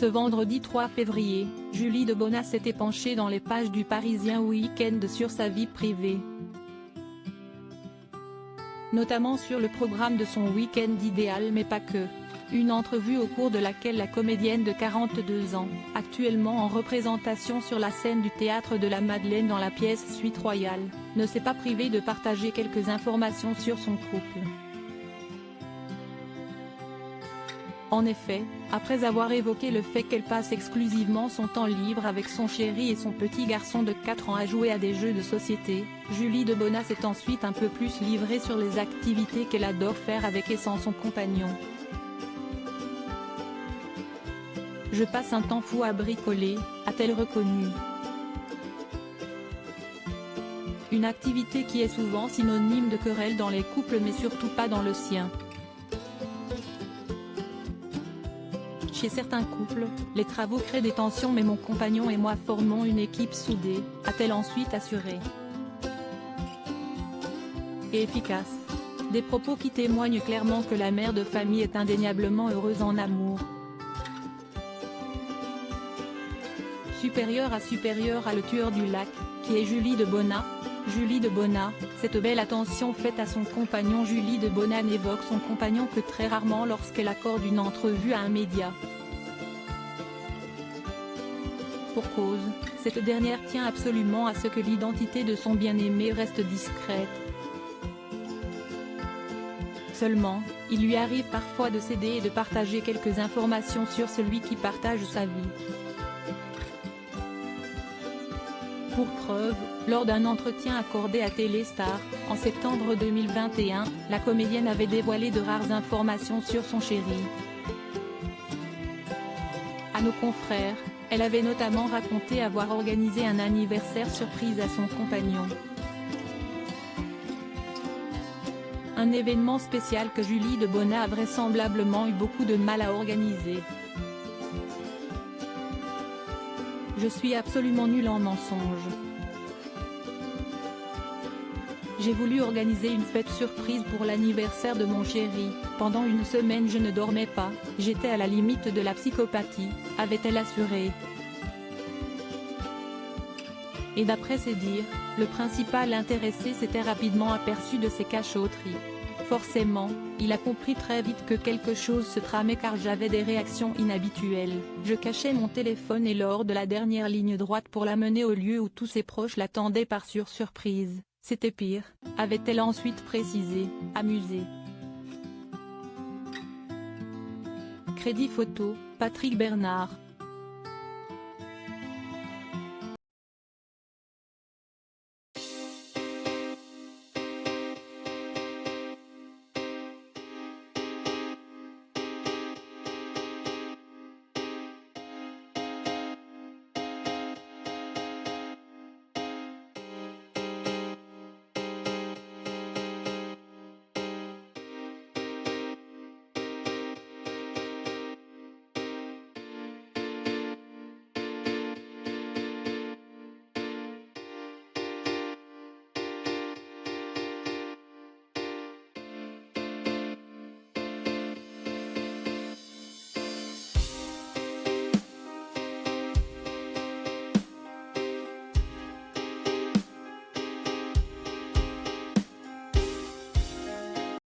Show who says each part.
Speaker 1: Ce vendredi 3 février, Julie Debona s'était penchée dans les pages du Parisien Week-end sur sa vie privée. Notamment sur le programme de son week-end idéal mais pas que. Une entrevue au cours de laquelle la comédienne de 42 ans, actuellement en représentation sur la scène du Théâtre de la Madeleine dans la pièce Suite Royale, ne s'est pas privée de partager quelques informations sur son couple. En effet, après avoir évoqué le fait qu'elle passe exclusivement son temps libre avec son chéri et son petit garçon de 4 ans à jouer à des jeux de société, Julie Debona s'est ensuite un peu plus livrée sur les activités qu'elle adore faire avec et sans son compagnon. « Je passe un temps fou à bricoler », a-t-elle reconnu. Une activité qui est souvent synonyme de querelle dans les couples mais surtout pas dans le sien. Chez certains couples, les travaux créent des tensions mais mon compagnon et moi formons une équipe soudée, a-t-elle ensuite assuré. Et efficace. Des propos qui témoignent clairement que la mère de famille est indéniablement heureuse en amour. Supérieure à le tueur du lac, qui est Julie Debona. Julie Debona, cette belle attention faite à son compagnon. Julie Debona n'évoque son compagnon que très rarement lorsqu'elle accorde une entrevue à un média. Pour cause, cette dernière tient absolument à ce que l'identité de son bien-aimé reste discrète. Seulement, il lui arrive parfois de céder et de partager quelques informations sur celui qui partage sa vie. Pour preuve, lors d'un entretien accordé à Téléstar, en septembre 2021, la comédienne avait dévoilé de rares informations sur son chéri. À nos confrères, elle avait notamment raconté avoir organisé un anniversaire surprise à son compagnon. Un événement spécial que Julie Debona a vraisemblablement eu beaucoup de mal à organiser. Je suis absolument nulle en mensonges. J'ai voulu organiser une fête surprise pour l'anniversaire de mon chéri. Pendant une semaine je ne dormais pas, j'étais à la limite de la psychopathie, avait-elle assuré. Et d'après ses dires, le principal intéressé s'était rapidement aperçu de ses cachotteries. Forcément, il a compris très vite que quelque chose se tramait car j'avais des réactions inhabituelles. Je cachais mon téléphone et lors de la dernière ligne droite pour l'amener au lieu où tous ses proches l'attendaient par surprise. C'était pire, avait-elle ensuite précisé, amusée. Crédit photo, Patrick Bernard.